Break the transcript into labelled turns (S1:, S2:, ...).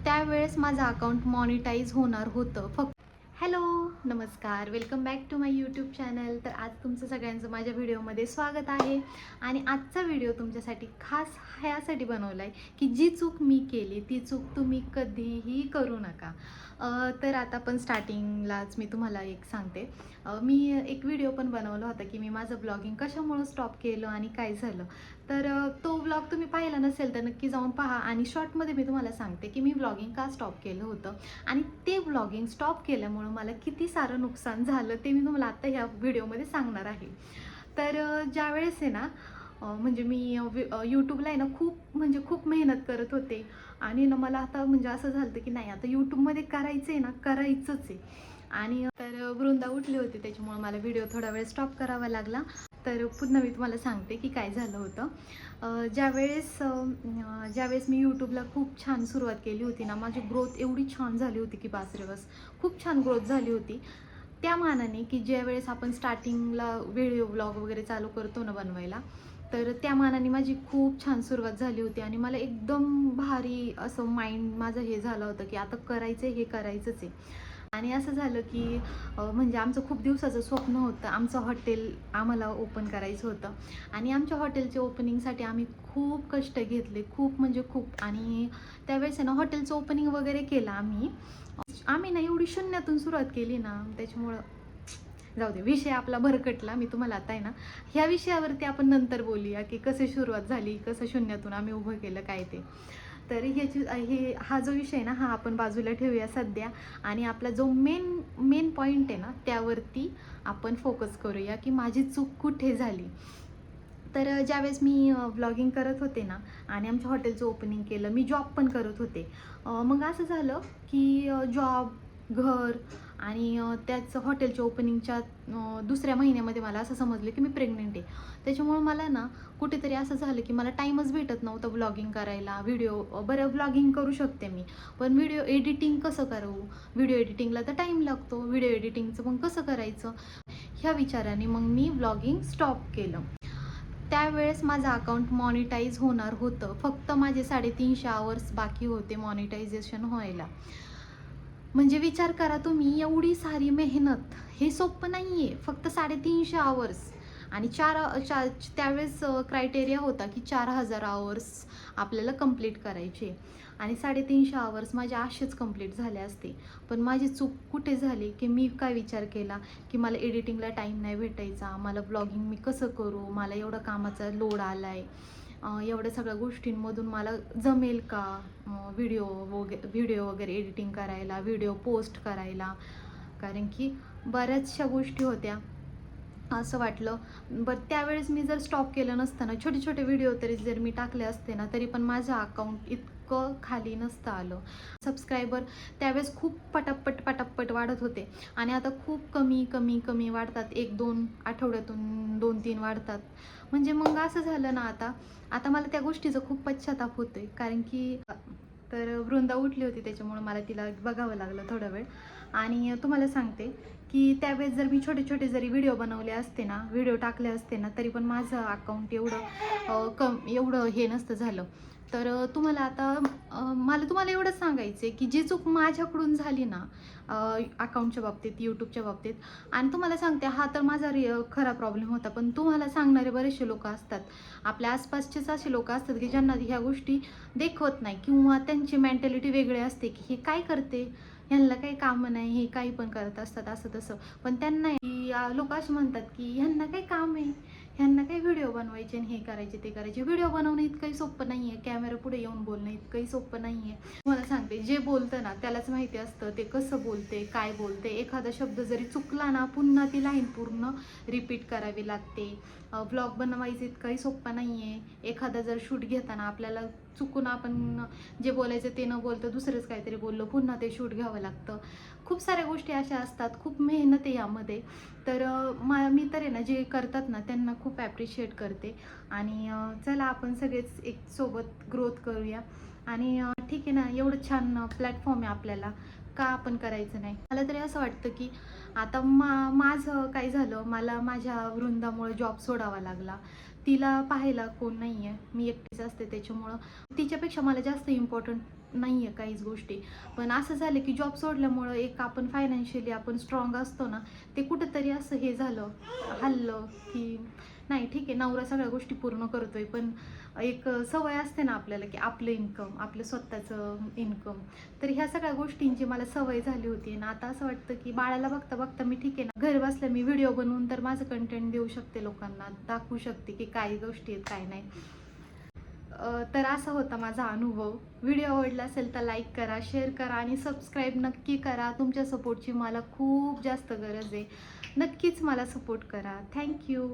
S1: त्यावेळेस माझं account monetise होणार होतं फक्त. हॅलो, नमस्कार, welcome back to my YouTube channel. तर आज तुमचं सगळ्यांचं माझ्या व्हिडिओमध्ये स्वागत आहे. आणि आजचा व्हिडिओ तुमच्यासाठी खास ह्यासाठी बनवला आहे की जी चूक मी केली ती चूक तुम्ही कधीही करू नका. तर आता पण स्टार्टिंगलाच मी तुम्हाला एक सांगते. मी एक व्हिडिओ पण बनवला होता की मी माझं ब्लॉगिंग कशामुळं स्टॉप केलं आणि काय झालं. तर तो ब्लॉग तुम्ही पाहिला नसेल तर नक्की जाऊन पहा. आणि शॉर्टमध्ये मी तुम्हाला सांगते की मी ब्लॉगिंग का स्टॉप केलं होतं आणि ते ब्लॉगिंग स्टॉप केल्यामुळं मला किती सारं नुकसान झालं ते मी तुम्हाला आत्ता ह्या व्हिडिओमध्ये सांगणार आहे. तर ज्यावेळेस आहे ना म्हणजे मी यूट्यूबला आहे ना खूप मेहनत करत होते. आणि ना मला आता म्हणजे असं झालं की नाही, आता यूट्यूबमध्ये करायचं आहे ना, करायचंच आहे. आणि तर वृंदा उठली होती त्याच्यामुळे मला व्हिडिओ थोडा वेळ स्टॉप करावा लागला. तर पुन्हा मी तुम्हाला सांगते की काय झालं होतं. ज्यावेळेस मी यूट्यूबला खूप छान सुरुवात केली होती ना, माझी ग्रोथ एवढी छान झाली होती की बास रे बस, खूप छान ग्रोथ झाली होती. त्या मानाने की ज्यावेळेस आपण स्टार्टिंगला व्हिडिओ ब्लॉग वगैरे चालू करतो ना बनवायला, तर त्या मानाने माझी खूप छान सुरुवात झाली होती. आणि मला एकदम भारी असं माइंड माझं हे झालं होतं की आता करायचं आहे, हे करायचंच आहे. आणि असं झालं की म्हणजे आमचं खूप दिवसाचं स्वप्न होतं, आमचं हॉटेल आम्हाला ओपन करायचं होतं. आणि आमच्या हॉटेलच्या ओपनिंगसाठी आम्ही खूप कष्ट घेतले, खूप म्हणजे खूप. आणि त्यावेळेस आहे ना हॉटेलचं ओपनिंग वगैरे केलं आम्ही ना एवढी शून्यातून सुरुवात केली ना, त्याच्यामुळं जाऊ दे, विषय आपला भरकटला. मी तुम्हाला आता आहे ना ह्या विषयावरती आपण नंतर बोलूया की कशी सुरुवात झाली, कसं शून्यातून आम्ही उभं केलं काय ते. तर हा जो विषय ना हा आपण बाजूला ठेवूया सध्या. आणि आपला जो मेन पॉईंट आहे ना त्यावरती आपण फोकस करूया की माझी चूक कुठे झाली. तर ज्यावेळेस मी ब्लॉगिंग करत होते ना आणि आमच्या हॉटेलचं ओपनिंग केलं, मी जॉब पण करत होते. मग असं झालं की जॉब, घर आणि त्याच हॉटेलच्या ओपनिंगच्या दुसऱ्या महिन्यामध्ये मला असं समजलं की मी प्रेग्नेंट आहे. त्याच्यामुळे मला ना कुठेतरी असं झालं की मला टाईमच भेटत नव्हतं ब्लॉगिंग करायला. बरं ब्लॉगिंग करू शकते मी, पण व्हिडिओ एडिटिंग कसं करू, व्हिडिओ एडिटिंगला तर टाईम लागतो, व्हिडिओ एडिटिंगचं मग कसं करायचं, ह्या विचाराने मग मी ब्लॉगिंग स्टॉप केलं. त्यावेळेस माझं अकाउंट मॉनिटाईज होणार होतं, फक्त माझे 350 आवर्स बाकी होते मॉनिटायझेशन व्हायला. म्हणजे विचार करा तुम्ही, एवढी सारी मेहनत, हे सोपं नाही आहे. फक्त 350 आवर्स आणि त्यावेळेस क्रायटेरिया होता की 4000 आवर्स आपल्याला कंप्लीट करायचे. आणि 350 आवर्स माझे असेच कंप्लीट झाले असते. पण माझी चूक कुठे झाली की मी काय विचार केला की मला एडिटिंगला टाईम नाही भेटायचा, मला ब्लॉगिंग मी कसं करू, मला एवढा कामाचा लोड आला आहे, एवढ्या सगळ्या गोष्टींमधून मला जमेल का व्हिडिओ वगैरे एडिटिंग करायला, व्हिडिओ पोस्ट करायला. कारण की बऱ्याचशा गोष्टी होत्या. असं वाटलं. बट त्यावेळेस मी जर स्टॉप केलं नसतं ना, छोटे छोटे व्हिडिओ तरी जर मी टाकले असते ना, तरी पण माझं अकाउंट इतकं खाली नसतं आलं. सबस्क्रायबर त्यावेळेस खूप पटापट वाढत होते आणि आता खूप कमी कमी कमी वाढतात. 1-2 आठवड्यातून 2-3 वाढतात. म्हणजे मग असं झालं ना, आता मला त्या गोष्टीचं खूप पश्चाताप होतोय. कारण की तर वृंदा उठली होती त्याच्यामुळे मला तिला बघावं लागलं थोडा वेळ. आणि तुम्हाला सांगते की त्यावेळेस जर मी छोटे छोटे जरी व्हिडिओ बनवले असते ना, व्हिडिओ टाकले असते ना, तरी पण माझं अकाउंट एवढं हे नसतं झालं. तर मला तुम्हाला एवढंच सांगायचं आहे की जी चूक माझ्याकडून झाली ना अकाउंटच्या बाबतीत, यूट्यूबच्या बाबतीत. आणि तुम्हाला सांगते, हा तर माझा खरा प्रॉब्लेम होता, पण तुम्हाला सांगणारे बरेचसे लोक असतात, आपल्या आसपासचेच असे लोक असतात की ज्यांना ह्या गोष्टी देखवत नाही किंवा त्यांची मेंटॅलिटी वेगळी असते की हे काय करते, ह्यांना काही कामं नाही, हे काही पण करत असतात असं तसं. पण त्यांना लोक असे म्हणतात की ह्यांना काही काम आहे, ह्यांना काही व्हिडिओ बनवायचे आणि हे करायचे ते करायचे. व्हिडिओ बनवणं इतकंही सोपं नाही आहे, कॅमेरा पुढे येऊन बोलणं इतकंही सोपं नाही आहे. मला सांगते, जे बोलतं ना त्यालाच माहिती असतं ते कसं बोलते, काय बोलते. एखादा शब्द जरी चुकला ना, पुन्हा ती लाईन पूर्ण रिपीट करावी लागते. व्लॉग बनवायचं इतकंही सोपं नाही आहे. एखादा जर शूट घेताना आपल्याला चुकून आपण जे बोलायचं ते न बोलतं दुसरंच काहीतरी बोललं, पुन्हा ते शूट घ्यावं लागतं. खूप साऱ्या गोष्टी अशा असतात, खूप मेहनत आहे यामध्ये. तर मी तर आहे ना, जे करतात ना त्यांना खूप ॲप्रिशिएट करते. आणि चला आपण सगळेच एक सोबत ग्रोथ करूया. आणि ठीक आहे ना, एवढं छान प्लॅटफॉर्म आहे आपल्याला, का आपण करायचं नाही. मला तरी असं वाटतं की आता माझं काय झालं, मला माझ्या वृंदामुळे जॉब सोडावा लागला. तिला पाहायला कोण नाही आहे, मी एकटीच असते. त्याच्यामुळं तिच्यापेक्षा मला जास्त इम्पॉर्टंट नाही आहे काहीच गोष्टी. पण असं झालं की जॉब सोडल्यामुळं एक आपण फायनान्शियली आपण स्ट्रॉंग असतो ना, ते कुठंतरी असं हे झालं, हललं की नाही ठीक आहे, नवरा सगळ्या गोष्टी पूर्ण करतोय, पण एक सवय असते ना आपल्याला की आपलं इन्कम, आपलं स्वतःचं इन्कम. तर ह्या सगळ्या गोष्टींची मला सवय झाली होती आणि आता असं वाटतं की बाळाला बघता बघता मी ठीक आहे ना, घर बसल्या मी व्हिडिओ बनवून तर माझं कंटेंट देऊ शकते, लोकांना दाखवू शकते की काय गोष्टी आहेत काय नाही. तर असा होता माझा अनुभव. व्हिडिओ आवडला असेल तर लाईक करा, शेअर करा आणि सबस्क्राईब नक्की करा. तुमच्या सपोर्टची मला खूप जास्त गरज आहे. नक्कीच मला सपोर्ट करा. थँक्यू.